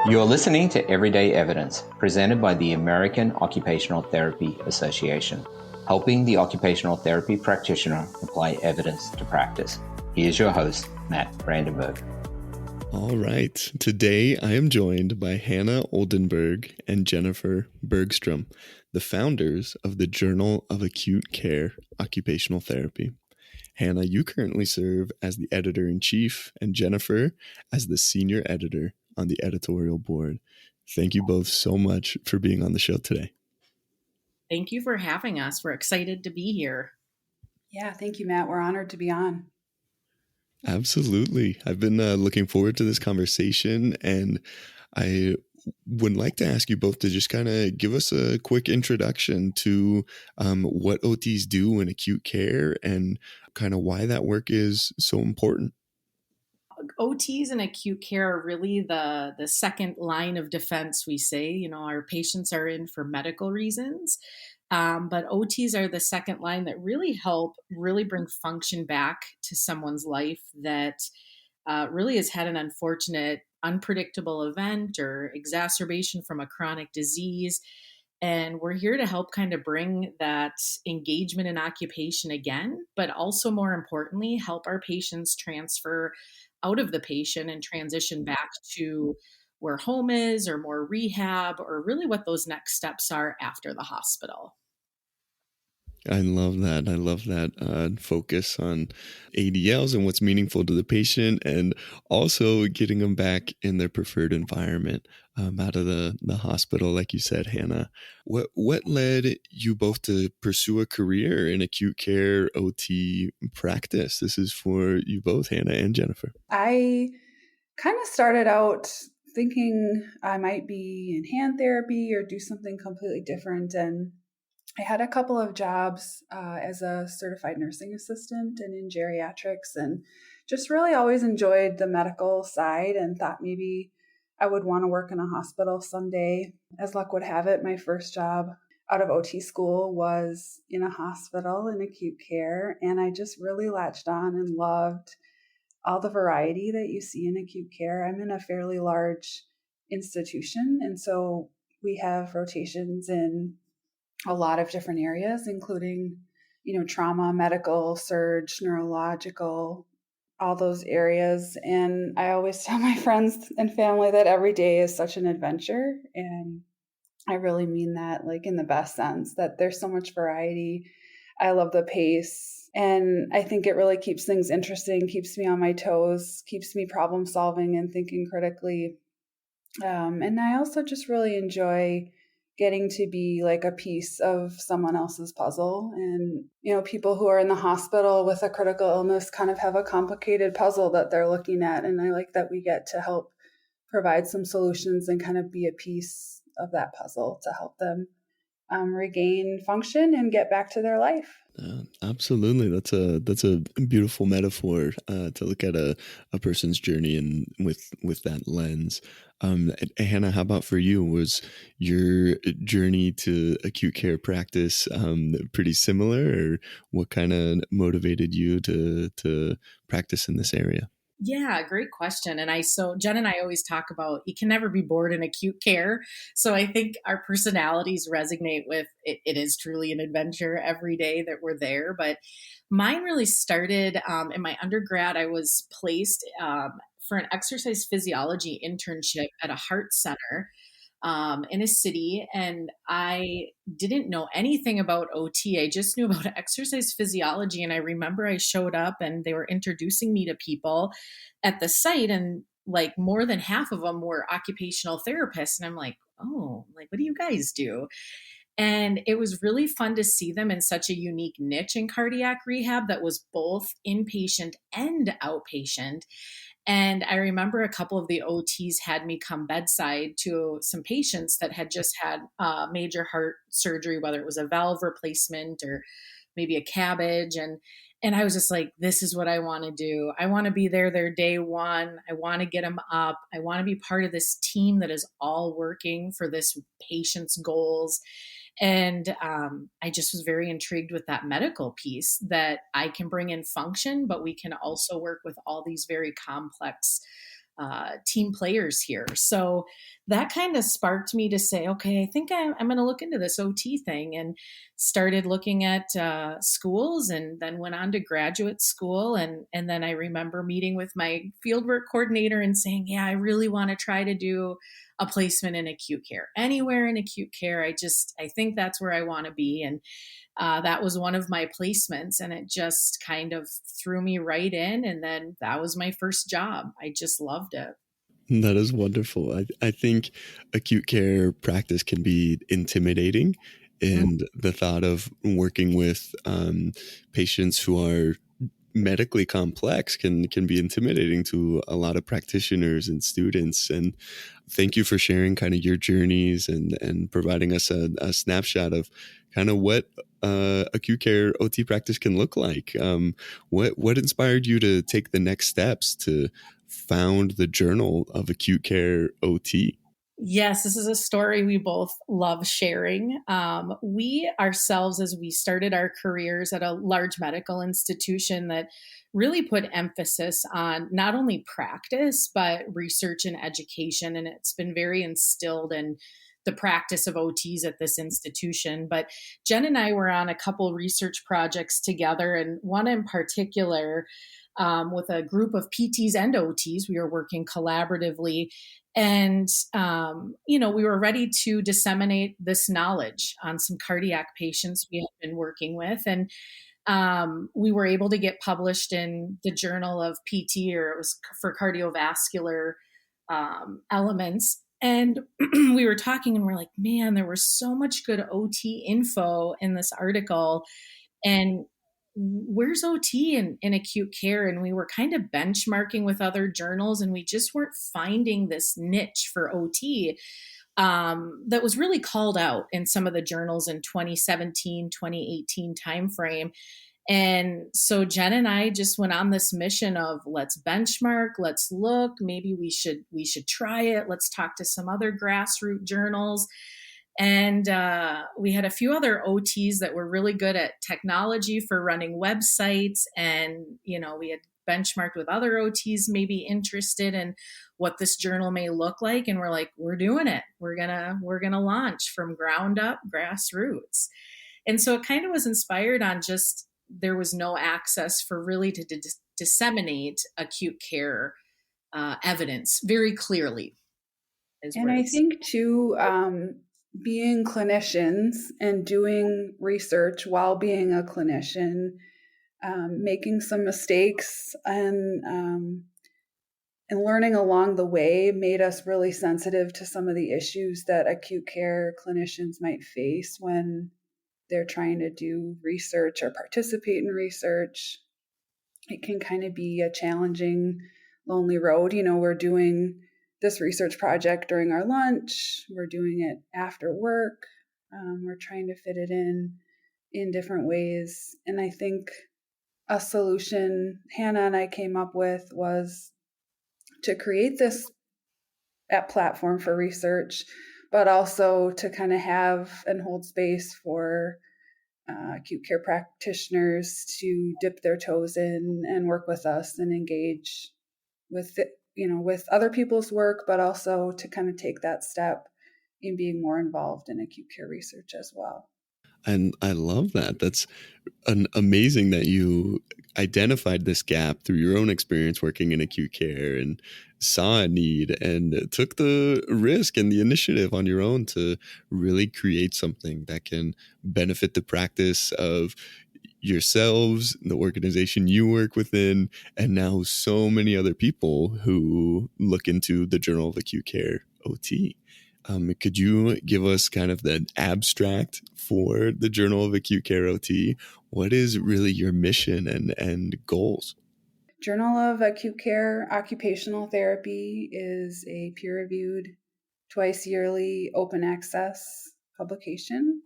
You're listening to Everyday Evidence, presented by the American Occupational Therapy Association, helping the occupational therapy practitioner apply evidence to practice. Here's your host, Matt Brandenburg. All right. Today I am joined by Hannah Oldenburg and Jennifer Bergstrom, the founders of the Journal of Acute Care Occupational Therapy. Hannah, you currently serve as the editor-in-chief, and Jennifer as the senior editor on the editorial board. Thank you both so much for being on the show today. Thank you for having us. We're excited to be here. Yeah, thank you, Matt. We're honored to be on. Absolutely. I've been looking forward to this conversation, and I would like to ask you both to just kind of give us a quick introduction to what OTs do in acute care and kind of why that work is so important. OTs in acute care are really the second line of defense, we say. You know, our patients are in for medical reasons, but OTs are the second line that really help really bring function back to someone's life that really has had an unfortunate, unpredictable event or exacerbation from a chronic disease. And we're here to help kind of bring that engagement in occupation again, but also more importantly, help our patients transfer out of the patient and transition back to where home is or more rehab or really what those next steps are after the hospital. I love that. I love that focus on ADLs and what's meaningful to the patient, and also getting them back in their preferred environment out of the hospital, like you said, Hannah. What led you both to pursue a career in acute care OT practice? This is for you both, Hannah and Jennifer. I kind of started out thinking I might be in hand therapy or do something completely different, and I had a couple of jobs as a certified nursing assistant and in geriatrics, and just really always enjoyed the medical side and thought maybe I would want to work in a hospital someday. As luck would have it, my first job out of OT school was in a hospital in acute care, and I just really latched on and loved all the variety that you see in acute care. I'm in a fairly large institution, and so we have rotations in a lot of different areas, including, trauma, medical, surge, neurological, all those areas. And I always tell my friends and family that every day is such an adventure. And I really mean that, like, in the best sense, that there's so much variety. I love the pace. And I think it really keeps things interesting, keeps me on my toes, keeps me problem solving and thinking critically. And I also just really enjoy getting to be like a piece of someone else's puzzle. And, people who are in the hospital with a critical illness kind of have a complicated puzzle that they're looking at. And I like that we get to help provide some solutions and kind of be a piece of that puzzle to help them regain function and get back to their life. Absolutely. That's a beautiful metaphor to look at a person's journey and with that lens. Hannah, how about for you? Was your journey to acute care practice pretty similar, or what kind of motivated you to practice in this area? Yeah, great question. And so Jen and I always talk about you can never be bored in acute care. So I think our personalities resonate with it. It is truly an adventure every day that we're there. But mine really started in my undergrad. I was placed for an exercise physiology internship at a heart center in a city. And I didn't know anything about OT. I just knew about exercise physiology. And I remember I showed up and they were introducing me to people at the site. And like more than half of them were occupational therapists. And I'm like, oh, like, what do you guys do? And it was really fun to see them in such a unique niche in cardiac rehab that was both inpatient and outpatient. And I remember a couple of the OTs had me come bedside to some patients that had just had major heart surgery, whether it was a valve replacement or maybe a cabbage. And I was just like, this is what I want to do. I want to be there their day one. I want to get them up. I want to be part of this team that is all working for this patient's goals. And I just was very intrigued with that medical piece that I can bring in function, but we can also work with all these very complex team players here. So that kind of sparked me to say, okay, I think I'm going to look into this OT thing, and started looking at schools, and then went on to graduate school. And then I remember meeting with my fieldwork coordinator and saying, yeah, I really want to try to do a placement in acute care, anywhere in acute care. I think that's where I want to be. And that was one of my placements, and it just kind of threw me right in. And then that was my first job. I just loved it. That is wonderful. I think acute care practice can be intimidating, and the thought of working with patients who are medically complex can be intimidating to a lot of practitioners and students. And thank you for sharing kind of your journeys and providing us a snapshot of kind of what acute care OT practice can look like. What inspired you to take the next steps to found the Journal of Acute Care OT? Yes, this is a story we both love sharing. We ourselves, as we started our careers at a large medical institution that really put emphasis on not only practice, but research and education. And it's been very instilled in the practice of OTs at this institution. But Jen and I were on a couple research projects together, and one in particular, with a group of PTs and OTs. We were working collaboratively, and we were ready to disseminate this knowledge on some cardiac patients we had been working with. And we were able to get published in the Journal of PT, or it was for cardiovascular elements. And we were talking, and we're like, man, there was so much good OT info in this article. And where's OT in acute care? And we were kind of benchmarking with other journals, and we just weren't finding this niche for OT that was really called out in some of the journals in 2017, 2018 timeframe. And so Jen and I just went on this mission of, let's benchmark, let's look, maybe we should try it. Let's talk to some other grassroots journals. And we had a few other OTs that were really good at technology for running websites. And, we had benchmarked with other OTs maybe interested in what this journal may look like. And we're like, we're doing it. We're gonna launch from ground up, grassroots. And so it kind of was inspired on just, there was no access for really to disseminate acute care evidence very clearly. And I think too, being clinicians and doing research while being a clinician, making some mistakes and learning along the way made us really sensitive to some of the issues that acute care clinicians might face when they're trying to do research or participate in research. It can kind of be a challenging, lonely road. We're doing this research project during our lunch. We're doing it after work. We're trying to fit it in different ways. And I think a solution Hannah and I came up with was to create this platform for research, but also to kind of have and hold space for acute care practitioners to dip their toes in and work with us and engage with with other people's work, but also to kind of take that step in being more involved in acute care research as well. And I love that. That's amazing that you identified this gap through your own experience working in acute care and saw a need and took the risk and the initiative on your own to really create something that can benefit the practice of yourselves, the organization you work within, and now so many other people who look into the Journal of Acute Care OT. Could you give us kind of the abstract for the Journal of Acute Care OT? What is really your mission and goals? Journal of Acute Care Occupational Therapy is a peer-reviewed, twice yearly open access publication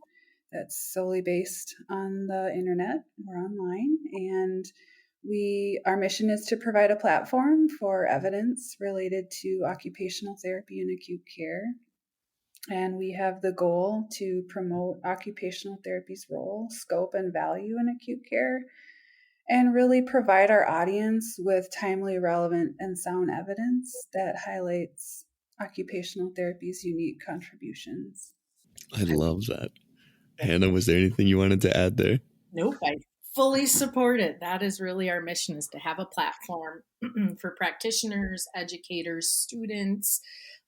that's solely based on the internet or online. And our mission is to provide a platform for evidence related to occupational therapy and acute care. And we have the goal to promote occupational therapy's role, scope, and value in acute care, and really provide our audience with timely, relevant, and sound evidence that highlights occupational therapy's unique contributions. I love that. Hannah, was there anything you wanted to add there? Nope, I fully support it. That is really our mission, is to have a platform for practitioners, educators, students,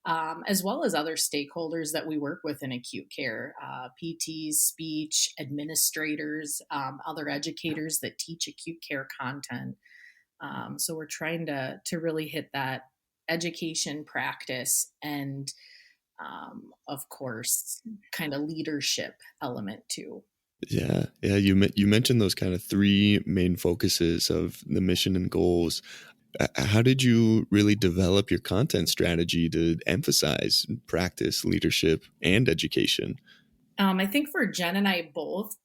as well as other stakeholders that we work with in acute care, PTs, speech, administrators, other educators that teach acute care content. So we're trying to really hit that education, practice, and of course, kind of leadership element too. Yeah. You mentioned those kind of three main focuses of the mission and goals. How did you really develop your content strategy to emphasize practice, leadership, and education? I think for Jen and I both,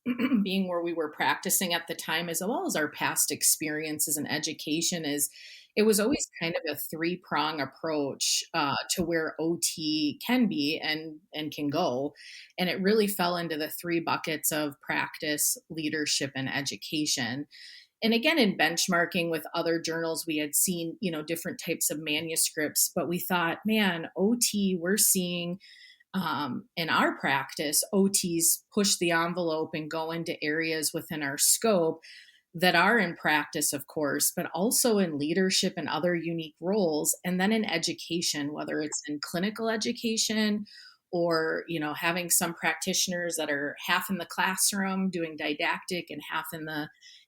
being where we were practicing at the time, as well as our past experiences in education, is it was always kind of a three-prong approach to where OT can be and can go, and it really fell into the three buckets of practice, leadership, and education. And again, in benchmarking with other journals, we had seen different types of manuscripts, but we thought, man, OT, we're seeing in our practice, OTs push the envelope and go into areas within our scope that are in practice, of course, but also in leadership and other unique roles. And then in education, whether it's in clinical education or, having some practitioners that are half in the classroom doing didactic and half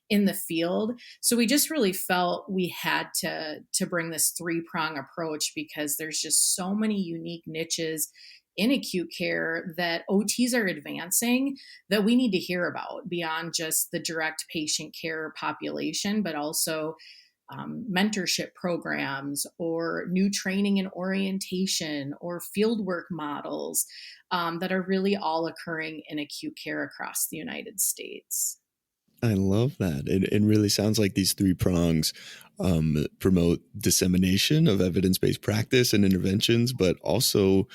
in the field. So we just really felt we had to bring this three-prong approach, because there's just so many unique niches in acute care that OTs are advancing that we need to hear about, beyond just the direct patient care population, but also mentorship programs or new training and orientation or fieldwork models that are really all occurring in acute care across the United States. I love that. It really sounds like these three prongs promote dissemination of evidence-based practice and interventions, but also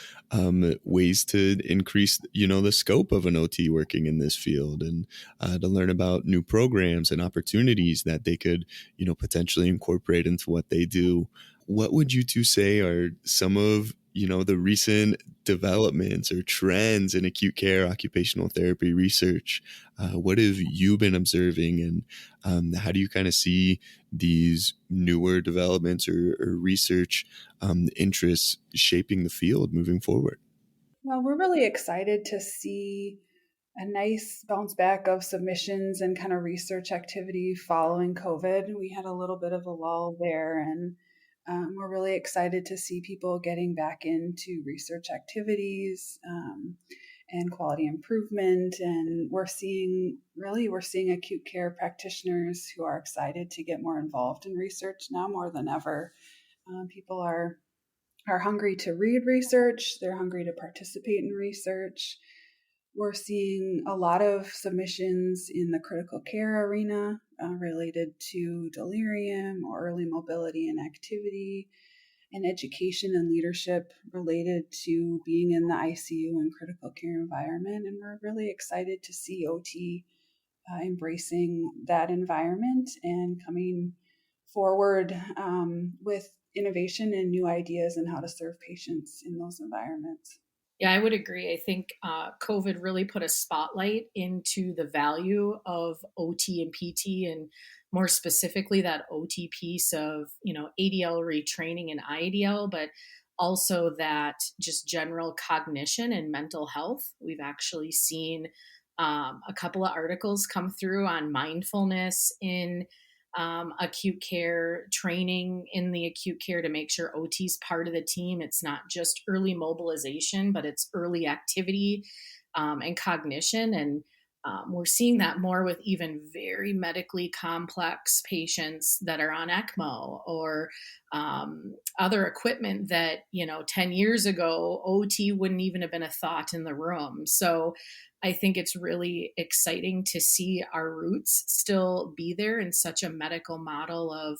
ways to increase, the scope of an OT working in this field, and to learn about new programs and opportunities that they could, potentially incorporate into what they do. What would you two say are some of the recent developments or trends in acute care occupational therapy research? What have you been observing, and how do you kind of see these newer developments or research interests shaping the field moving forward? Well, we're really excited to see a nice bounce back of submissions and kind of research activity following COVID. We had a little bit of a lull there, and we're really excited to see people getting back into research activities and quality improvement. And we're seeing acute care practitioners who are excited to get more involved in research now more than ever. People are hungry to read research. They're hungry to participate in research. We're seeing a lot of submissions in the critical care arena related to delirium or early mobility and activity, and education and leadership related to being in the ICU and critical care environment. And we're really excited to see OT embracing that environment and coming forward with innovation and new ideas on how to serve patients in those environments. Yeah, I would agree. I think COVID really put a spotlight into the value of OT and PT, and more specifically that OT piece of, ADL retraining and IDL, but also that just general cognition and mental health. We've actually seen a couple of articles come through on mindfulness in acute care, training in the acute care to make sure OT's part of the team. It's not just early mobilization, but it's early activity and cognition. And we're seeing that more with even very medically complex patients that are on ECMO or other equipment that, 10 years ago, OT wouldn't even have been a thought in the room. So I think it's really exciting to see our roots still be there in such a medical model of,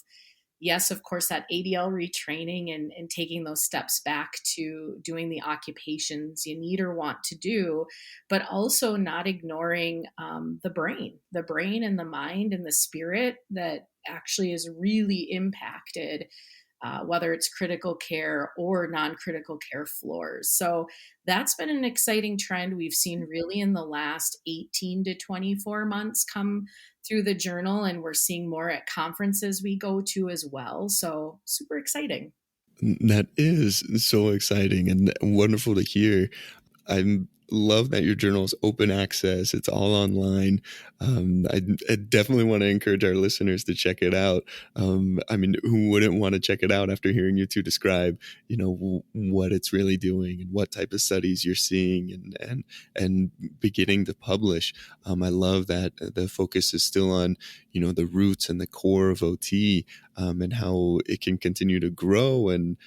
yes, of course, that ADL retraining and taking those steps back to doing the occupations you need or want to do, but also not ignoring the brain and the mind and the spirit that actually is really impacted, whether it's critical care or non-critical care floors. So that's been an exciting trend we've seen really in the last 18 to 24 months come through the journal, and we're seeing more at conferences we go to as well. So super exciting. That is so exciting and wonderful to hear. I love that your journal is open access. It's all online. I definitely want to encourage our listeners to check it out. I mean, who wouldn't want to check it out after hearing you two describe, what it's really doing and what type of studies you're seeing and beginning to publish. I love that the focus is still on, the roots and the core of OT, and how it can continue to grow and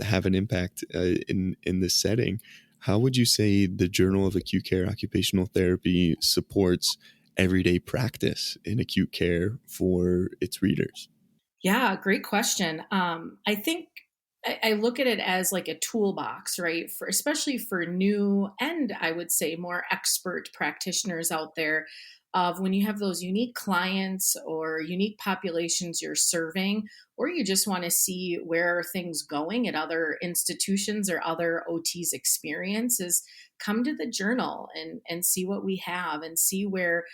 have an impact in this setting. How would you say the Journal of Acute Care Occupational Therapy supports everyday practice in acute care for its readers? Yeah, great question. I think I look at it as like a toolbox, right? Especially for new and I would say more expert practitioners out there, of when you have those unique clients or unique populations you're serving, or you just want to see where are things going at other institutions or other OT's experiences, come to the journal and see what we have and see where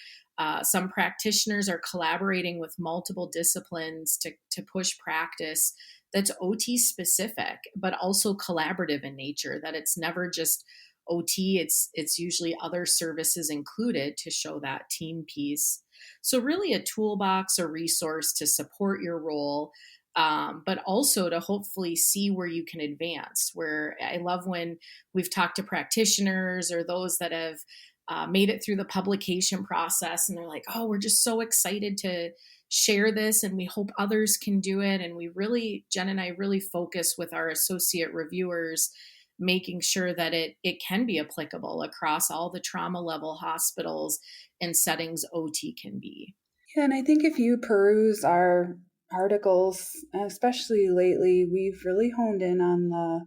some practitioners are collaborating with multiple disciplines to push practice that's OT specific, but also collaborative in nature, that it's never just OT, it's usually other services included to show that team piece. So really a toolbox or resource to support your role, but also to hopefully see where you can advance. Where I love when we've talked to practitioners or those that have made it through the publication process and they're like, oh, we're just so excited to share this and we hope others can do it. And we really, Jen and I really focus with our associate reviewers, making sure that it can be applicable across all the trauma level hospitals and settings OT can be. Yeah, and I think if you peruse our articles, especially lately, we've really honed in on the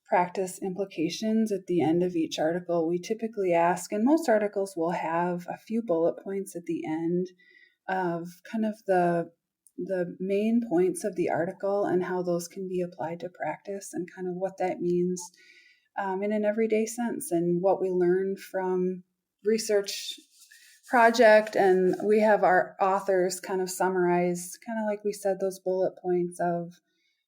practice implications at the end of each article. We typically ask, and most articles will have a few bullet points at the end of kind of the main points of the article and how those can be applied to practice and kind of what that means in an everyday sense and what we learned from research project. And we have our authors kind of summarize, kind of like we said, those bullet points of,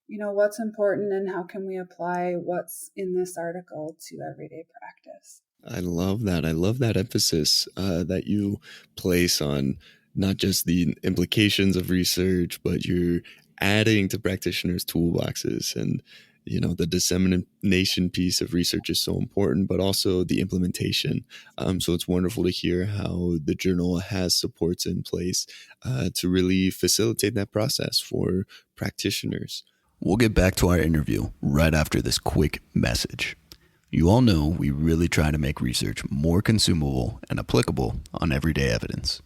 what's important and how can we apply what's in this article to everyday practice. I love that. I love that emphasis that you place on not just the implications of research, but you're adding to practitioners' toolboxes. And, the dissemination piece of research is so important, but also the implementation. So it's wonderful to hear how the journal has supports in place to really facilitate that process for practitioners. We'll get back to our interview right after this quick message. You all know we really try to make research more consumable and applicable on everyday evidence.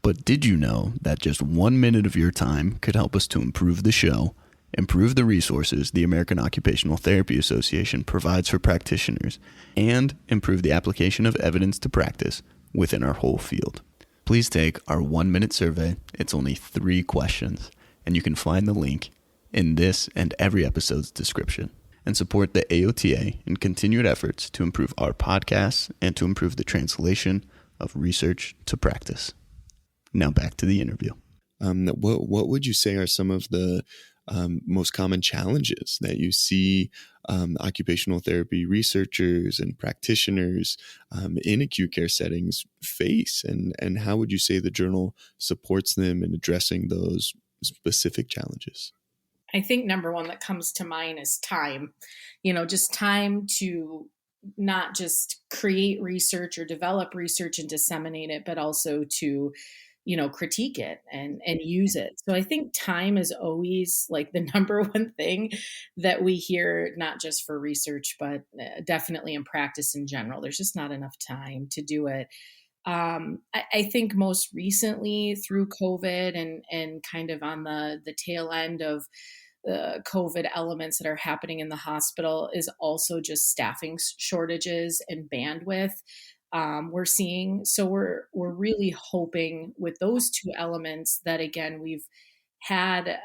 But did you know that just 1 minute of your time could help us to improve the show, improve the resources the American Occupational Therapy Association provides for practitioners, and improve the application of evidence to practice within our whole field? Please take our 1-minute survey. It's only 3 questions, and you can find the link in this and every episode's description, and support the AOTA in continued efforts to improve our podcasts and to improve the translation of research to practice. Now back to the interview. What would you say are some of the most common challenges that you see occupational therapy researchers and practitioners in acute care settings face, and how would you say the journal supports them in addressing those specific challenges? I think number one that comes to mind is time, just time to not just create research or develop research and disseminate it, but also to, critique it and use it. So I think time is always like the number one thing that we hear, not just for research, but definitely in practice in general. There's just not enough time to do it. I think most recently through COVID and kind of on the tail end of the COVID elements that are happening in the hospital is also just staffing shortages and bandwidth. We're seeing, so we're really hoping with those two elements that again had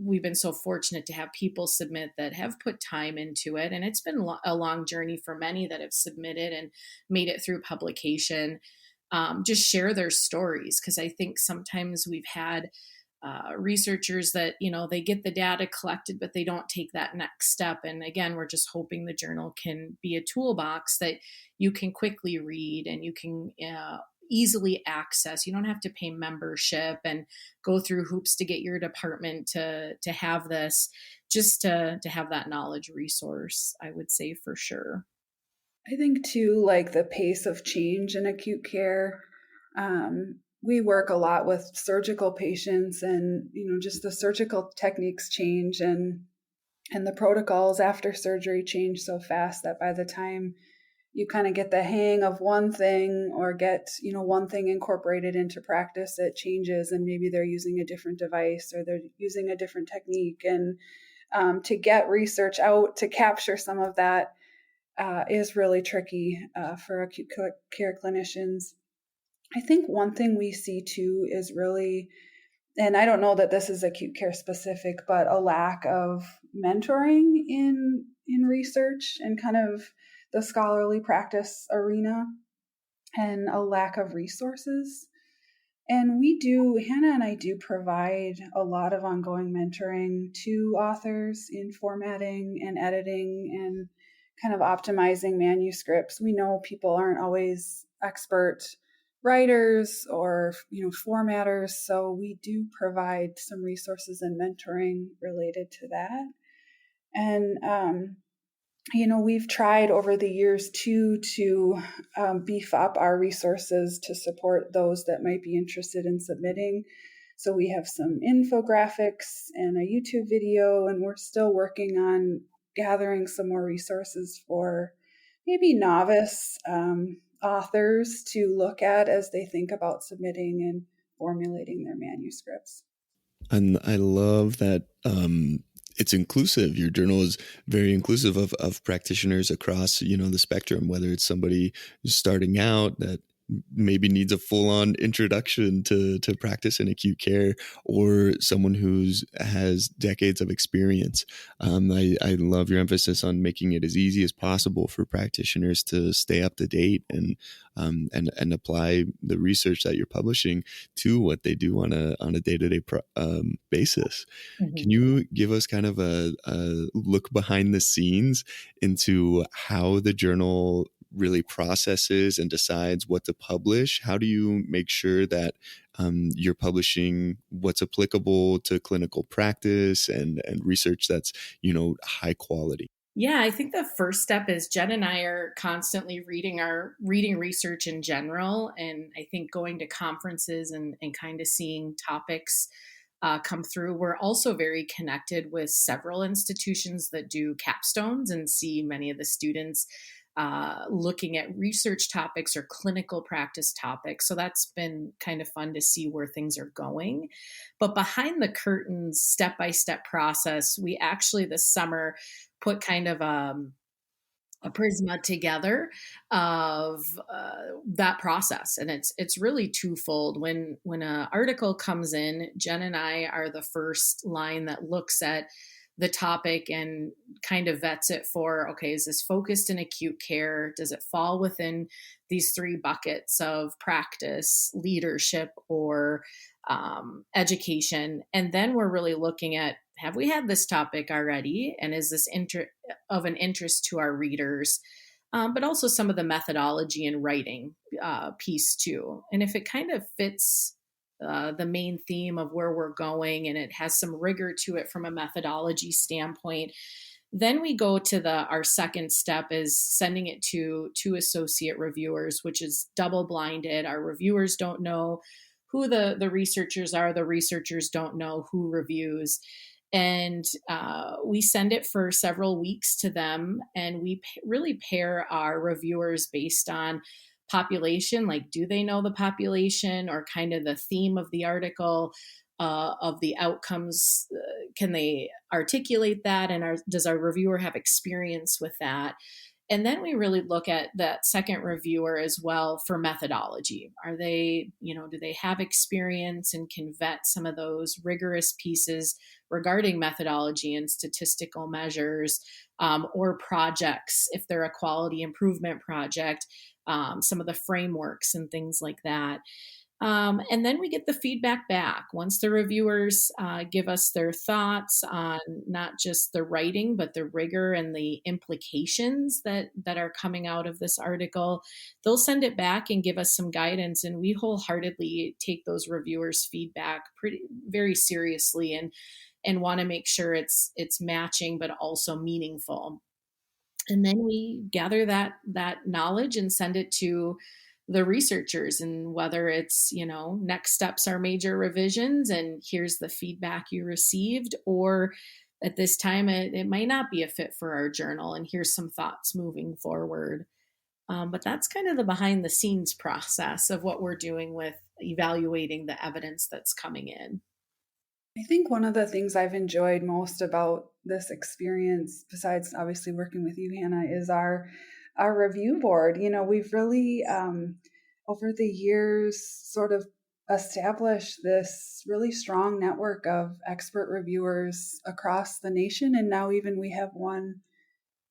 we've been so fortunate to have people submit that have put time into it, and it's been a long journey for many that have submitted and made it through publication. Just share their stories, because I think sometimes we've had researchers that, they get the data collected, but they don't take that next step. And again, we're just hoping the journal can be a toolbox that you can quickly read and you can easily access. You don't have to pay membership and go through hoops to get your department to have this, just to have that knowledge resource, I would say for sure. I think too, like the pace of change in acute care, we work a lot with surgical patients, and just the surgical techniques change and the protocols after surgery change so fast that by the time you kind of get the hang of one thing or get one thing incorporated into practice, it changes, and maybe they're using a different device or they're using a different technique. And to get research out to capture some of that is really tricky for acute care clinicians. I think one thing we see too is really, and I don't know that this is acute care specific, but a lack of mentoring in research and kind of the scholarly practice arena, and a lack of resources. And Hannah and I do provide a lot of ongoing mentoring to authors in formatting and editing and kind of optimizing manuscripts. We know people aren't always expert writers or formatters, so we do provide some resources and mentoring related to that. And we've tried over the years too to beef up our resources to support those that might be interested in submitting. So we have some infographics and a YouTube video, and we're still working on gathering some more resources for maybe novice authors to look at as they think about submitting and formulating their manuscripts. And I love that it's inclusive. Your journal is very inclusive of practitioners across, the spectrum, whether it's somebody starting out that maybe needs a full-on introduction to practice in acute care, or someone has decades of experience. I love your emphasis on making it as easy as possible for practitioners to stay up to date and apply the research that you're publishing to what they do on a day-to-day basis. Mm-hmm. Can you give us kind of a look behind the scenes into how the journal really processes and decides what to publish? How do you make sure that you're publishing what's applicable to clinical practice and research that's, high quality? Yeah, I think the first step is Jen and I are constantly reading research in general. And I think going to conferences and kind of seeing topics come through. We're also very connected with several institutions that do capstones and see many of the students looking at research topics or clinical practice topics. So that's been kind of fun to see where things are going. But behind the curtains, step-by-step process, we actually this summer put kind of a prisma together of that process. And it's really twofold. When an article comes in, Jen and I are the first line that looks at the topic and kind of vets it for, okay, is this focused in acute care? Does it fall within these three buckets of practice, leadership, or education? And then we're really looking at, have we had this topic already? And is this of an interest to our readers? But also some of the methodology and writing piece too. And if it kind of fits the main theme of where we're going and it has some rigor to it from a methodology standpoint, then we go to our second step is sending it to two associate reviewers, which is double blinded. Our reviewers don't know who the researchers are. The researchers don't know who reviews. And we send it for several weeks to them, and we really pair our reviewers based on population, like do they know the population, or kind of the theme of the article, of the outcomes, can they articulate that, and does our reviewer have experience with that? And then we really look at that second reviewer as well for methodology. Are they, do they have experience and can vet some of those rigorous pieces regarding methodology and statistical measures, or projects, if they're a quality improvement project, some of the frameworks and things like that. And then we get the feedback back once the reviewers give us their thoughts on not just the writing, but the rigor and the implications that are coming out of this article. They'll send it back and give us some guidance, and we wholeheartedly take those reviewers' feedback very seriously, and want to make sure it's matching but also meaningful. And then we gather that knowledge and send it to the researchers, and whether it's, next steps are major revisions and here's the feedback you received, or at this time it might not be a fit for our journal and here's some thoughts moving forward. But that's kind of the behind the scenes process of what we're doing with evaluating the evidence that's coming in. I think one of the things I've enjoyed most about this experience, besides obviously working with you, Hannah, is our review board. We've really, over the years, sort of established this really strong network of expert reviewers across the nation. And now even we have one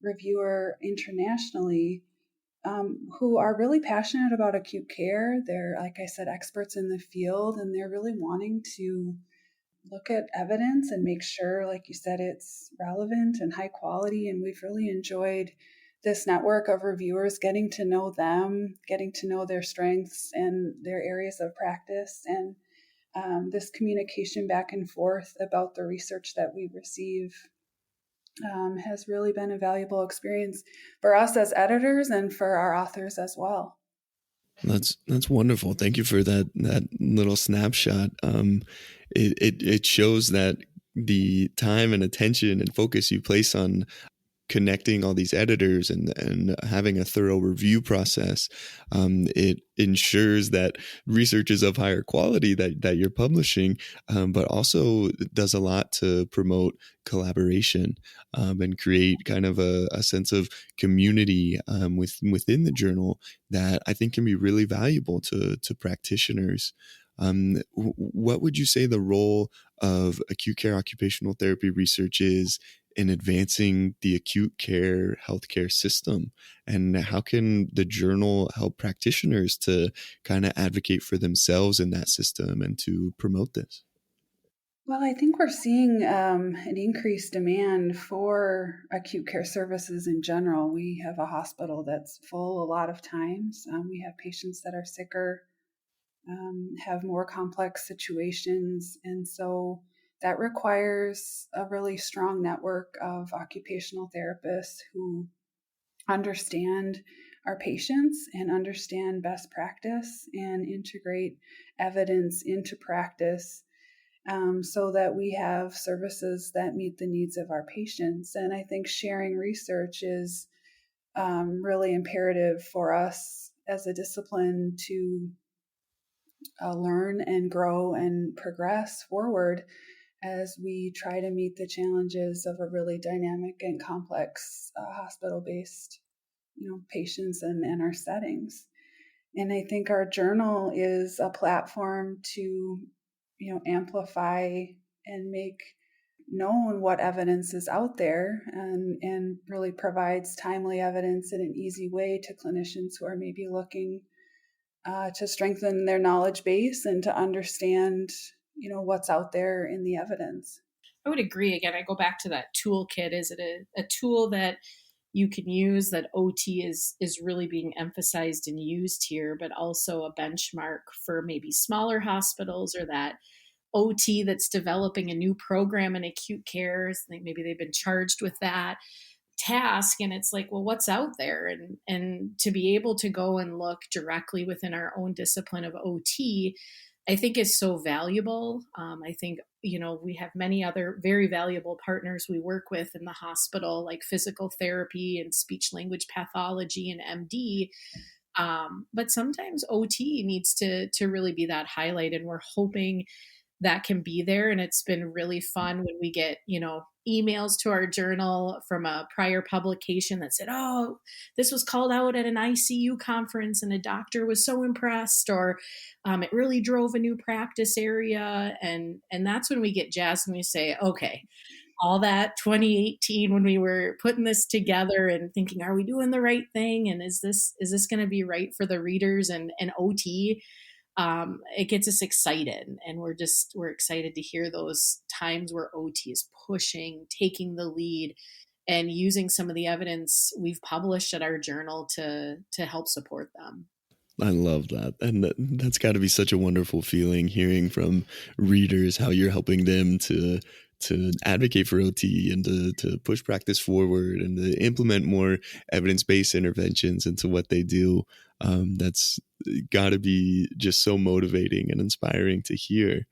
reviewer internationally, who are really passionate about acute care. They're, like I said, experts in the field, and they're really wanting to look at evidence and make sure, like you said, it's relevant and high quality. And we've really enjoyed this network of reviewers, getting to know them, getting to know their strengths and their areas of practice, and this communication back and forth about the research that we receive has really been a valuable experience for us as editors and for our authors as well. That's wonderful. Thank you for that little snapshot. It shows that the time and attention and focus you place on connecting all these editors and having a thorough review process, it ensures that research is of higher quality that you're publishing, but also does a lot to promote collaboration and create kind of a sense of community within the journal that I think can be really valuable to practitioners. What would you say the role of acute care occupational therapy research is in advancing the acute care healthcare system? And how can the journal help practitioners to kind of advocate for themselves in that system and to promote this? Well, I think we're seeing an increased demand for acute care services in general. We have a hospital that's full a lot of times. We have patients that are sicker, have more complex situations. And so that requires a really strong network of occupational therapists who understand our patients and understand best practice and integrate evidence into practice, so that we have services that meet the needs of our patients. And I think sharing research is really imperative for us as a discipline to learn and grow and progress forward as we try to meet the challenges of a really dynamic and complex hospital-based, patients and our settings. And I think our journal is a platform to, amplify and make known what evidence is out there, and really provides timely evidence in an easy way to clinicians who are maybe looking to strengthen their knowledge base and to understand, what's out there in the evidence. I would agree. Again, I go back to that toolkit. Is it a tool that you can use, that OT is really being emphasized and used here, but also a benchmark for maybe smaller hospitals, or that OT that's developing a new program in acute care? Maybe they've been charged with that task, and it's like, well, what's out there? And to be able to go and look directly within our own discipline of OT, I think is so valuable. I think, we have many other very valuable partners we work with in the hospital, like physical therapy and speech language pathology and MD. But sometimes OT needs to really be that highlight, and we're hoping that can be there. And it's been really fun when we get, emails to our journal from a prior publication that said, oh, this was called out at an ICU conference and a doctor was so impressed, or it really drove a new practice area. And that's when we get jazzed and we say, okay, all that 2018 when we were putting this together and thinking, are we doing the right thing? And is this going to be right for the readers and OT? It gets us excited, and we're excited to hear those times where OT is pushing, taking the lead, and using some of the evidence we've published at our journal to help support them. I love that. And that's got to be such a wonderful feeling, hearing from readers how you're helping them to advocate for OT and to push practice forward and to implement more evidence-based interventions into what they do. That's got to be just so motivating and inspiring to hear.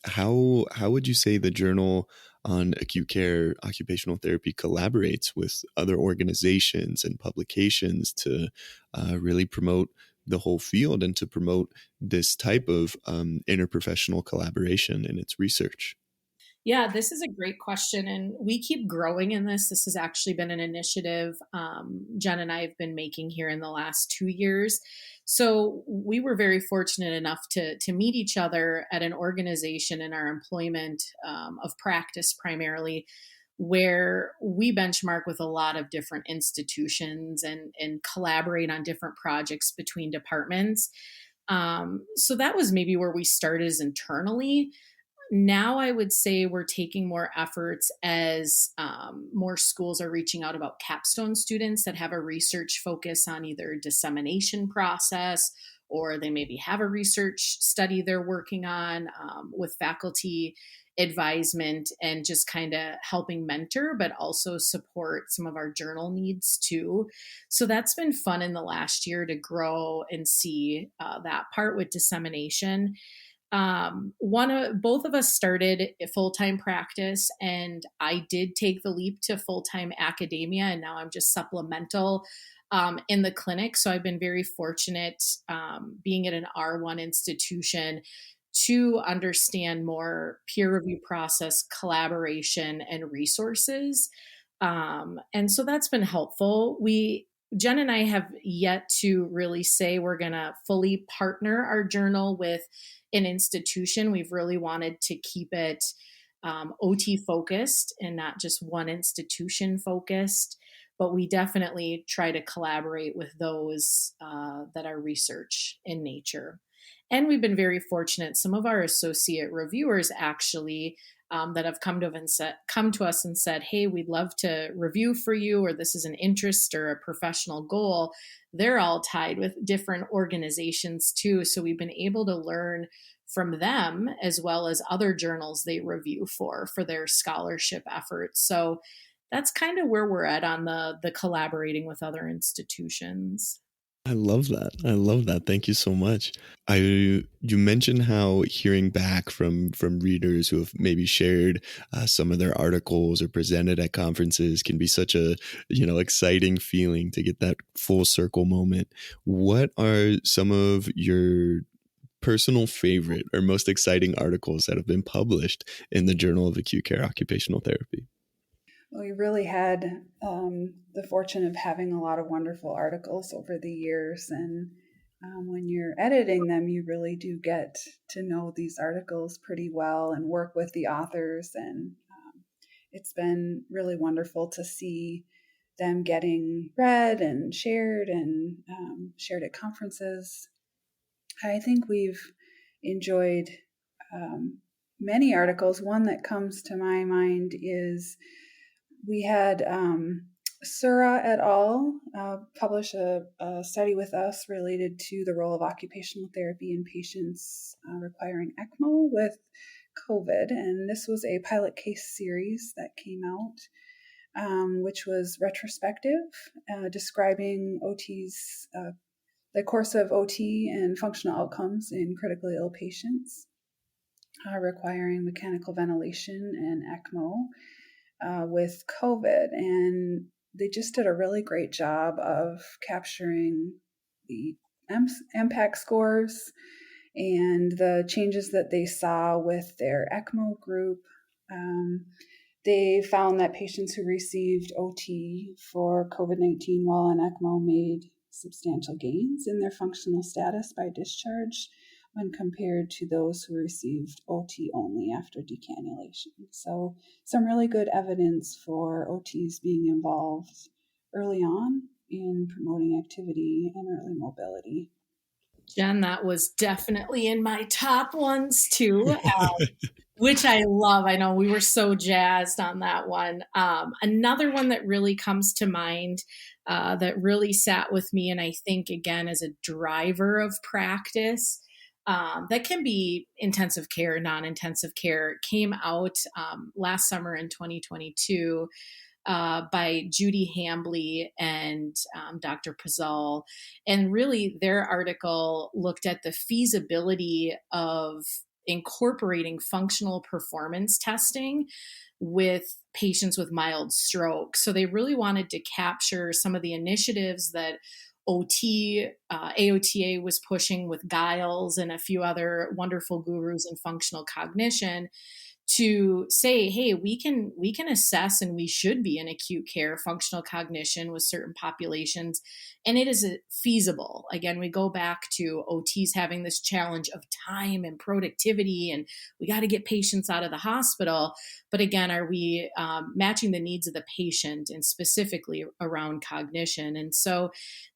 How would you say the Journal on Acute Care Occupational Therapy collaborates with other organizations and publications to really promote the whole field and to promote this type of interprofessional collaboration in its research? Yeah, this is a great question, and we keep growing in this. This has actually been an initiative Jen and I have been making here in the last 2 years. So we were very fortunate enough to meet each other at an organization in our employment of practice primarily, where we benchmark with a lot of different institutions and collaborate on different projects between departments. So that was maybe where we started as internally. Now I would say we're taking more efforts as more schools are reaching out about capstone students that have a research focus on either dissemination process, or they maybe have a research study they're working on with faculty advisement, and just kind of helping mentor, but also support some of our journal needs too. So that's been fun in the last year to grow and see that part with dissemination. Both of us started a full-time practice, and I did take the leap to full-time academia, and now I'm just supplemental in the clinic. So I've been very fortunate being at an R1 institution to understand more peer review process, collaboration, and resources. And so that's been helpful. Jen and I have yet to really say we're going to fully partner our journal with an institution. We've really wanted to keep it OT focused and not just one institution focused, but we definitely try to collaborate with those that are research in nature. And we've been very fortunate. Some of our associate reviewers actually that have come to us and said, hey, we'd love to review for you, or this is an interest or a professional goal. They're all tied with different organizations too. So we've been able to learn from them as well as other journals they review for their scholarship efforts. So that's kind of where we're at on the collaborating with other institutions. I love that. I love that. Thank you so much. You mentioned how hearing back from readers who have maybe shared some of their articles or presented at conferences can be such a exciting feeling to get that full circle moment. What are some of your personal favorite or most exciting articles that have been published in the Journal of Acute Care Occupational Therapy? We really had the fortune of having a lot of wonderful articles over the years. And when you're editing them, you really do get to know these articles pretty well and work with the authors. And it's been really wonderful to see them getting read and shared at conferences. I think we've enjoyed many articles. One that comes to my mind is we had Sura et al. Publish a study with us related to the role of occupational therapy in patients requiring ECMO with COVID. And this was a pilot case series that came out, which was retrospective, describing OT's, the course of OT and functional outcomes in critically ill patients requiring mechanical ventilation and ECMO with COVID. And they just did a really great job of capturing the MPAC scores and the changes that they saw with their ECMO group. They found that patients who received OT for COVID-19 while on ECMO made substantial gains in their functional status by discharge when compared to those who received OT only after decannulation. So some really good evidence for OTs being involved early on in promoting activity and early mobility. Jen, that was definitely in my top ones too, which I love. I know we were so jazzed on that one. Another one that really comes to mind that really sat with me, and I think, again, as a driver of practice, that can be intensive care, non-intensive care, came out last summer in 2022 by Judy Hambly and Dr. Pazal. And really, their article looked at the feasibility of incorporating functional performance testing with patients with mild stroke. So they really wanted to capture some of the initiatives that AOTA was pushing with Giles and a few other wonderful gurus in functional cognition, to say, hey, we can assess, and we should be in acute care functional cognition with certain populations, and it is feasible. Again, we go back to OTs having this challenge of time and productivity, and we got to get patients out of the hospital. But again, are we matching the needs of the patient, and specifically around cognition? And so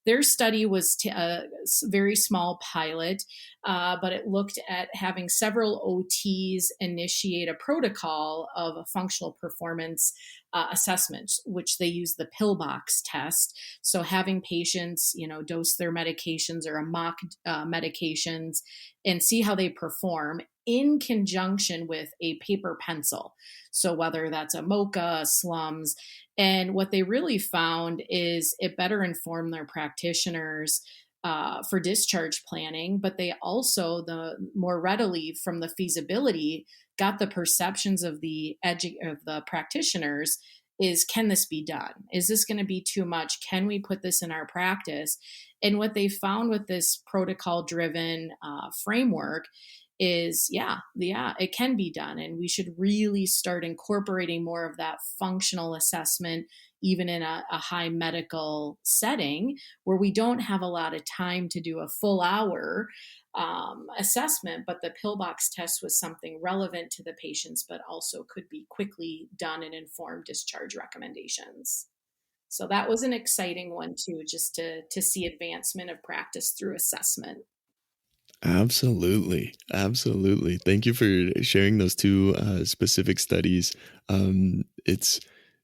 their study was a very small pilot, but it looked at having several OTs initiate a protocol of a functional performance assessments, which they use the pillbox test. So having patients, dose their medications or a mock medications and see how they perform in conjunction with a paper pencil. So whether that's a MOCA, slums, and what they really found is it better informed their practitioners for discharge planning, but they also, the more readily from the feasibility, got the perceptions of the practitioners is, can this be done? Is this going to be too much? Can we put this in our practice? And what they found with this protocol-driven framework is, it can be done. And we should really start incorporating more of that functional assessment, even in a high medical setting where we don't have a lot of time to do a full hour assessment, but the pillbox test was something relevant to the patients, but also could be quickly done and inform discharge recommendations. So that was an exciting one too, just to see advancement of practice through assessment. Absolutely. Thank you for sharing those two specific studies. It's,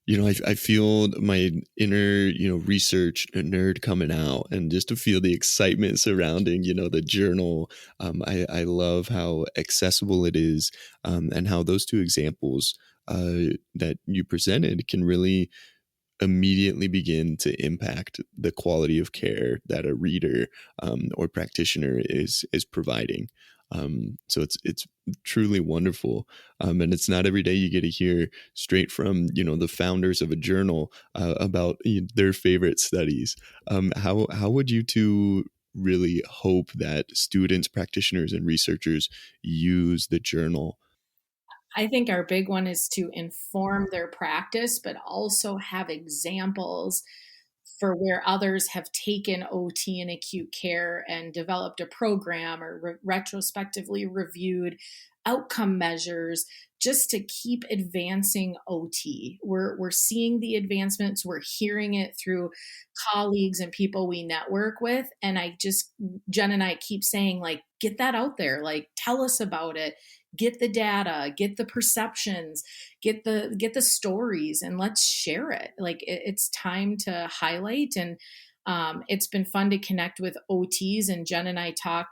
I feel my inner, research nerd coming out, and just to feel the excitement surrounding, the journal. I love how accessible it is, and how those two examples that you presented can really immediately begin to impact the quality of care that a reader or practitioner is providing. So it's truly wonderful, and it's not every day you get to hear straight from the founders of a journal about their favorite studies. How would you two really hope that students, practitioners, and researchers use the journal? I think our big one is to inform their practice, but also have examples for where others have taken OT and acute care and developed a program or retrospectively reviewed outcome measures just to keep advancing OT. We're seeing the advancements. We're hearing it through colleagues and people we network with. And Jen and I keep saying, like, get that out there. Like, tell us about it. Get the data, get the perceptions, get the stories, and let's share it. Like, it's time to highlight. And it's been fun to connect with OTs, and Jen and I talk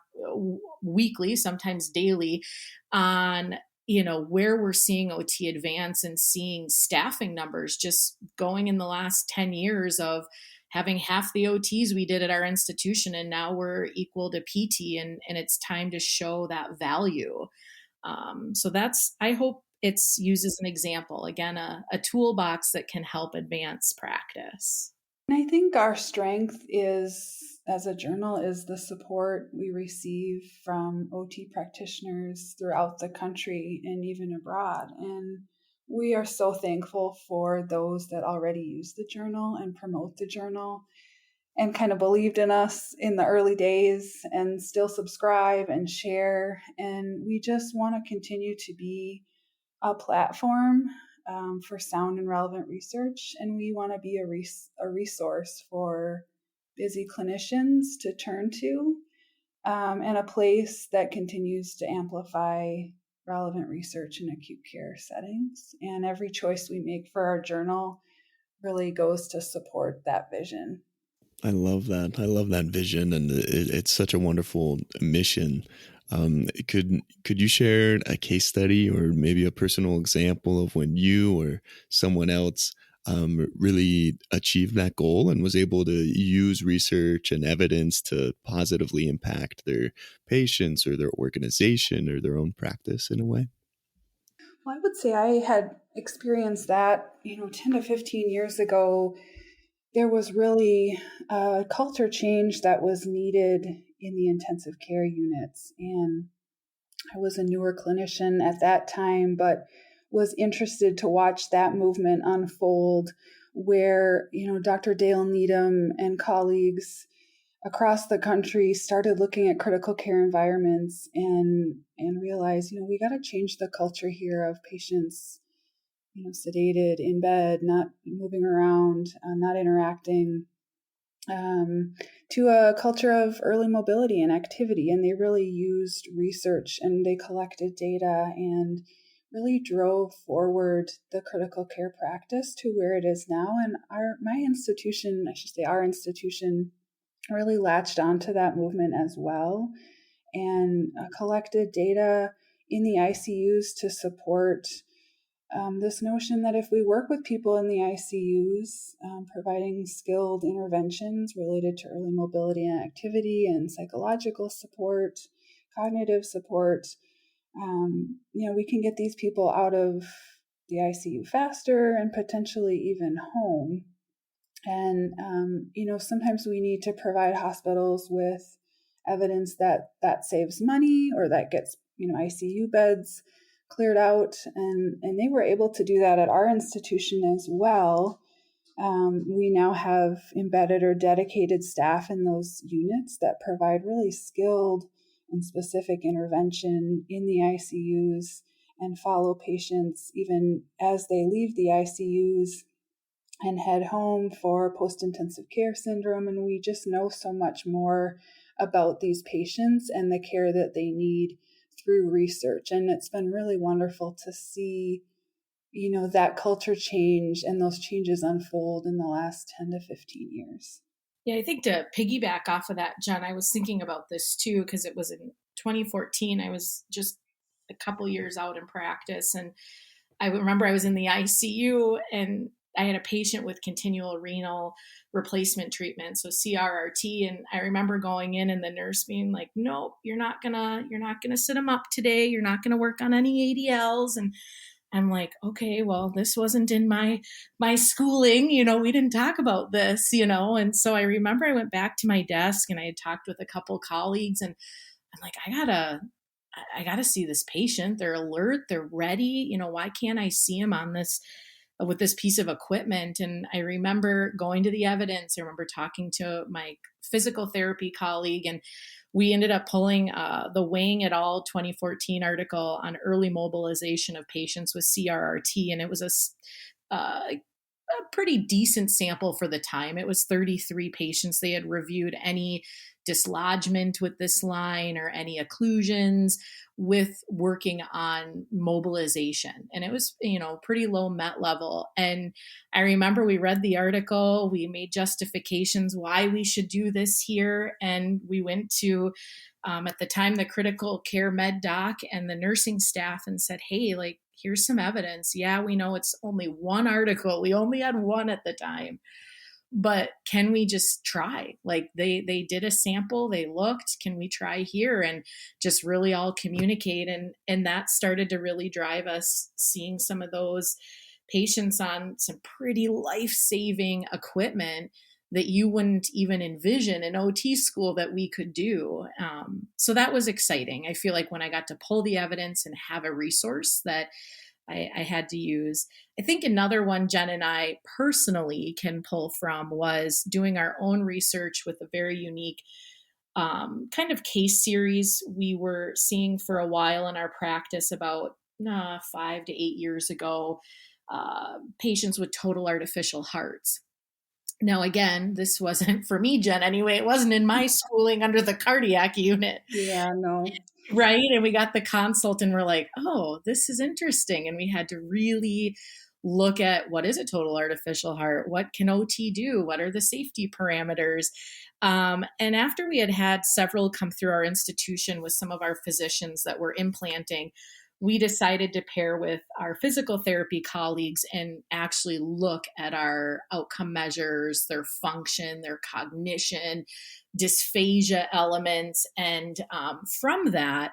weekly, sometimes daily, on where we're seeing OT advance and seeing staffing numbers just going in the last 10 years of having half the OTs we did at our institution, and now we're equal to PT, and it's time to show that value. So I hope it's used as an example, again, a toolbox that can help advance practice. And I think our strength is, as a journal, is the support we receive from OT practitioners throughout the country and even abroad. And we are so thankful for those that already use the journal and promote the journal and kind of believed in us in the early days and still subscribe and share. And we just want to continue to be a platform for sound and relevant research. And we want to be a resource for busy clinicians to turn to, and a place that continues to amplify relevant research in acute care settings. And every choice we make for our journal really goes to support that vision. I love that. I love that vision, and it's such a wonderful mission. Could you share a case study or maybe a personal example of when you or someone else really achieved that goal and was able to use research and evidence to positively impact their patients or their organization or their own practice in a way? Well, I would say I had experienced that, 10 to 15 years ago. There was really a culture change that was needed in the intensive care units. And I was a newer clinician at that time, but was interested to watch that movement unfold where, Dr. Dale Needham and colleagues across the country started looking at critical care environments and realized, we got to change the culture here of patients sedated in bed, not moving around, not interacting, to a culture of early mobility and activity. And they really used research and they collected data and really drove forward the critical care practice to where it is now. And our institution really latched onto that movement as well and collected data in the ICUs to support this notion that if we work with people in the ICUs, providing skilled interventions related to early mobility and activity and psychological support, cognitive support, we can get these people out of the ICU faster and potentially even home. And, sometimes we need to provide hospitals with evidence that saves money or that gets, ICU beds cleared out. And they were able to do that at our institution as well. We now have embedded or dedicated staff in those units that provide really skilled and specific intervention in the ICUs and follow patients even as they leave the ICUs and head home for post-intensive care syndrome. And we just know so much more about these patients and the care that they need through research. And it's been really wonderful to see, that culture change and those changes unfold in the last 10 to 15 years. Yeah, I think to piggyback off of that, Jen, I was thinking about this too, because it was in 2014. I was just a couple years out in practice. And I remember I was in the ICU and I had a patient with continual renal replacement treatment, so CRRT. And I remember going in and the nurse being like, "Nope, you're not gonna sit him up today. You're not gonna work on any ADLs." And I'm like, okay, well, this wasn't in my schooling. We didn't talk about this, And so I remember I went back to my desk and I had talked with a couple colleagues and I'm like, I gotta see this patient. They're alert. They're ready. Why can't I see him on this with this piece of equipment? And I remember going to the evidence. I remember talking to my physical therapy colleague, and we ended up pulling the Wang et al. 2014 article on early mobilization of patients with CRRT. And it was a pretty decent sample for the time. It was 33 patients. They had reviewed any dislodgement with this line or any occlusions with working on mobilization. And it was, pretty low MET level. And I remember we read the article, we made justifications why we should do this here. And we went to, at the time, the critical care med doc and the nursing staff and said, hey, here's some evidence. Yeah, we know it's only one article. We only had one at the time. But can we just try? They did a sample, they looked, can we try here? And just really all communicate. And that started to really drive us seeing some of those patients on some pretty life-saving equipment that you wouldn't even envision an OT school that we could do. So that was exciting. I feel like when I got to pull the evidence and have a resource that I had to use. I think another one Jen and I personally can pull from was doing our own research with a very unique kind of case series we were seeing for a while in our practice about 5 to 8 years ago, patients with total artificial hearts. Now, again, this wasn't for me, Jen, anyway. It wasn't in my schooling under the cardiac unit. Yeah, no. Right. And we got the consult and we're like, oh, this is interesting. And we had to really look at what is a total artificial heart? What can OT do? What are the safety parameters? And after we had several come through our institution with some of our physicians that were implanting, we decided to pair with our physical therapy colleagues and actually look at our outcome measures, their function, their cognition, dysphagia elements. And from that,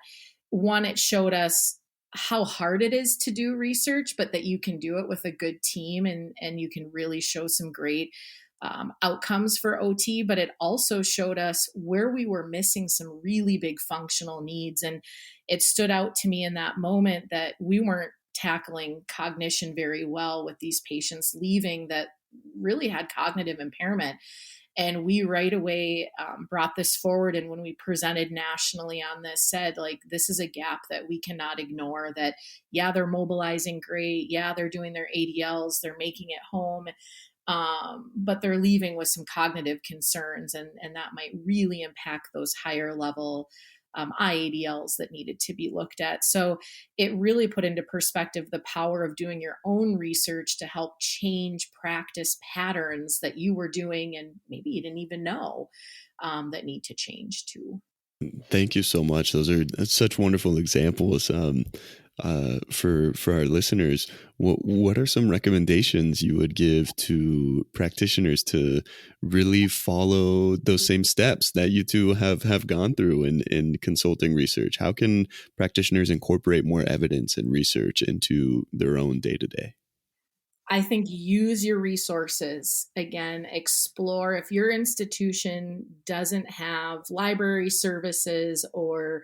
one, it showed us how hard it is to do research, but that you can do it with a good team and you can really show some great outcomes for OT. But it also showed us where we were missing some really big functional needs. And it stood out to me in that moment that we weren't tackling cognition very well with these patients leaving that really had cognitive impairment. And we right away brought this forward. And when we presented nationally on this, said, like, this is a gap that we cannot ignore, that, yeah, they're mobilizing great. Yeah, they're doing their ADLs. They're making it home. But they're leaving with some cognitive concerns. And that might really impact those higher level IADLs that needed to be looked at. So it really put into perspective the power of doing your own research to help change practice patterns that you were doing and maybe you didn't even know that need to change too. Thank you so much. Those are such wonderful examples. For our listeners, what are some recommendations you would give to practitioners to really follow those same steps that you two have gone through in consulting research? How can practitioners incorporate more evidence and research into their own day-to-day? I think use your resources. Again, explore. If your institution doesn't have library services or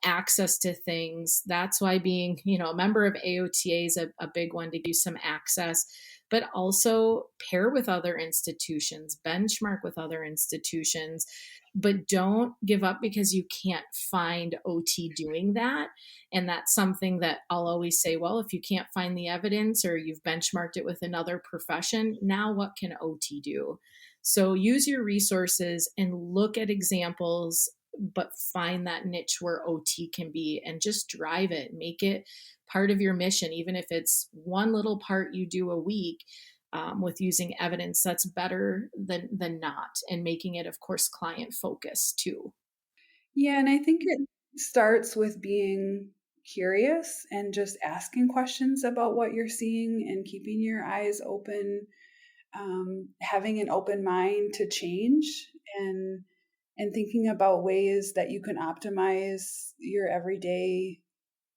access to things, that's why being, a member of AOTA is a big one to give you some access, but also pair with other institutions, benchmark with other institutions, but don't give up because you can't find OT doing that. And that's something that I'll always say, well, if you can't find the evidence or you've benchmarked it with another profession, now what can OT do? So use your resources and look at examples, but find that niche where OT can be and just drive it, make it part of your mission. Even if it's one little part you do a week with using evidence, that's better than not. And making it, of course, client focused too. Yeah. And I think it starts with being curious and just asking questions about what you're seeing and keeping your eyes open, having an open mind to change and thinking about ways that you can optimize your everyday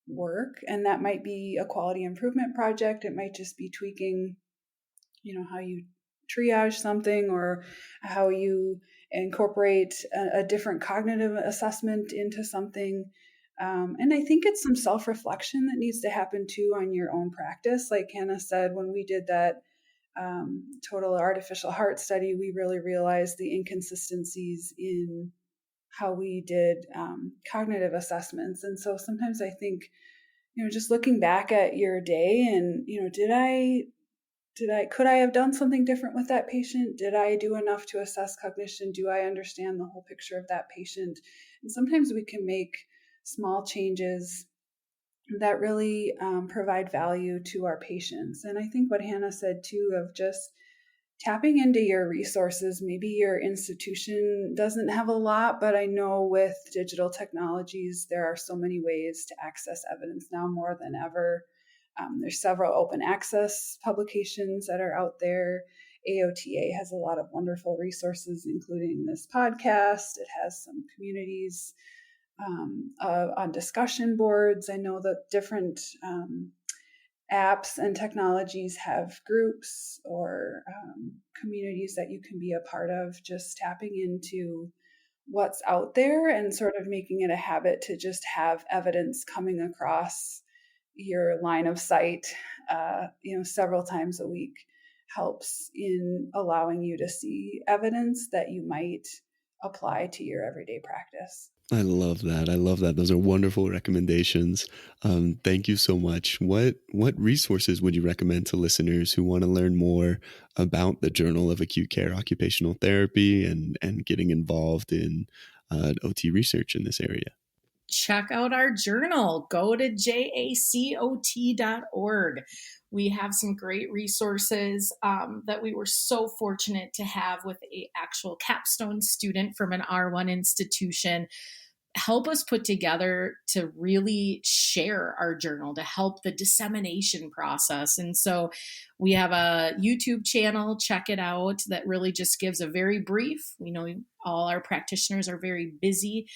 work. And that might be a quality improvement project. It might just be tweaking, how you triage something or how you incorporate a different cognitive assessment into something. And I think it's some self-reflection that needs to happen too on your own practice. Like Hannah said, when we did that total artificial heart study, we really realized the inconsistencies in how we did cognitive assessments. And so sometimes I think, just looking back at your day and, could I have done something different with that patient? Did I do enough to assess cognition? Do I understand the whole picture of that patient? And sometimes we can make small changes that really provide value to our patients. And I think what Hannah said too, of just tapping into your resources. Maybe your institution doesn't have a lot, but I know with digital technologies, there are so many ways to access evidence now more than ever. There's several open access publications that are out there. AOTA has a lot of wonderful resources, including this podcast. It has some communities on discussion boards. I know that different apps and technologies have groups or communities that you can be a part of, just tapping into what's out there and sort of making it a habit to just have evidence coming across your line of sight, several times a week helps in allowing you to see evidence that you might apply to your everyday practice. I love that. I love that. Those are wonderful recommendations. Thank you so much. What resources would you recommend to listeners who want to learn more about the Journal of Acute Care Occupational Therapy and getting involved in OT research in this area? Check out our journal. Go to jacot.org. We have some great resources that we were so fortunate to have with an actual capstone student from an R1 institution help us put together to really share our journal, to help the dissemination process. And so we have a YouTube channel, check it out, that really just gives a very brief, we know all our practitioners are very busy,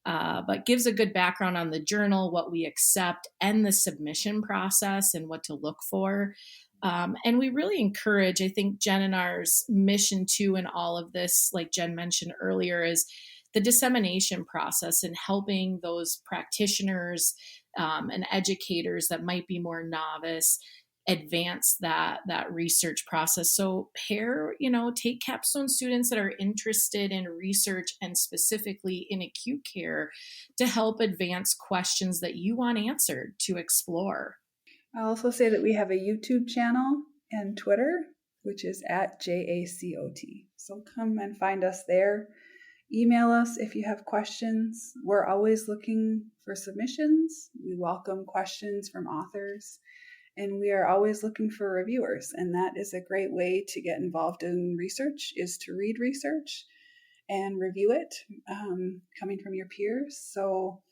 but gives a good background on the journal, what we accept, and the submission process and what to look for. And we really encourage, I think Jen and ours mission too in all of this, like Jen mentioned earlier, is the dissemination process and helping those practitioners and educators that might be more novice advance that research process. So take capstone students that are interested in research and specifically in acute care to help advance questions that you want answered to explore. I'll also say that we have a YouTube channel and Twitter, which is @JACOT. So come and find us there. Email us if you have questions. We're always looking for submissions. We welcome questions from authors, and we are always looking for reviewers. And that is a great way to get involved in research, is to read research and review it, coming from your peers. So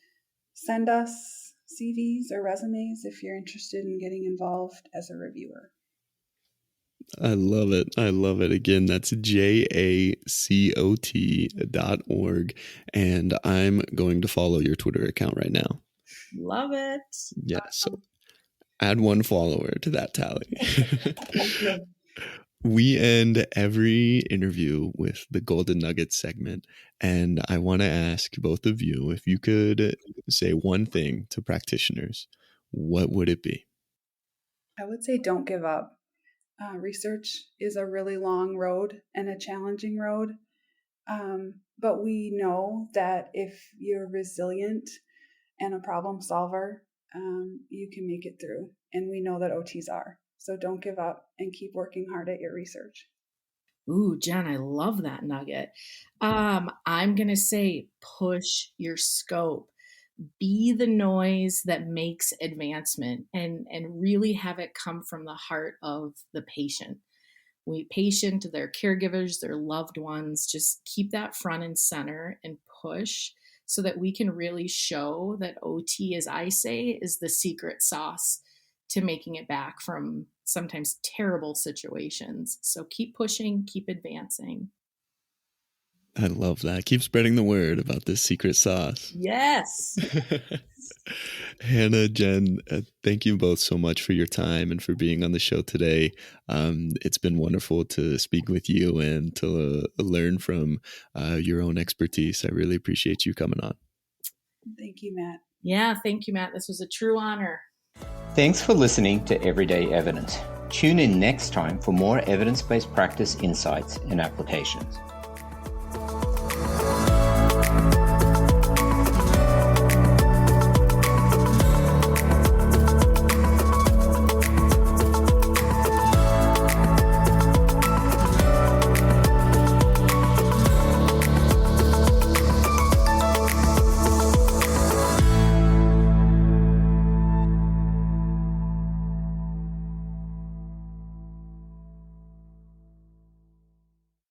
send us CVs or resumes if you're interested in getting involved as a reviewer. I love it. I love it. Again, that's jacot.org. And I'm going to follow your Twitter account right now. Love it. Yeah. So add one follower to that tally. We end every interview with the Golden Nuggets segment. And I want to ask both of you, if you could say one thing to practitioners, what would it be? I would say don't give up. Research is a really long road and a challenging road. But we know that if you're resilient and a problem solver, you can make it through. And we know that OTs are. So don't give up and keep working hard at your research. Ooh, Jen, I love that nugget. I'm going to say push your scope. Be the noise that makes advancement and really have it come from the heart of the patient. Patient, their caregivers, their loved ones, just keep that front and center and push so that we can really show that OT, as I say, is the secret sauce to making it back from sometimes terrible situations. So keep pushing, keep advancing. I love that. Keep spreading the word about this secret sauce. Yes. Hannah, Jen, thank you both so much for your time and for being on the show today. It's been wonderful to speak with you and to learn from your own expertise. I really appreciate you coming on. Thank you, Matt. Yeah, thank you, Matt. This was a true honor. Thanks for listening to Everyday Evidence. Tune in next time for more evidence-based practice insights and applications.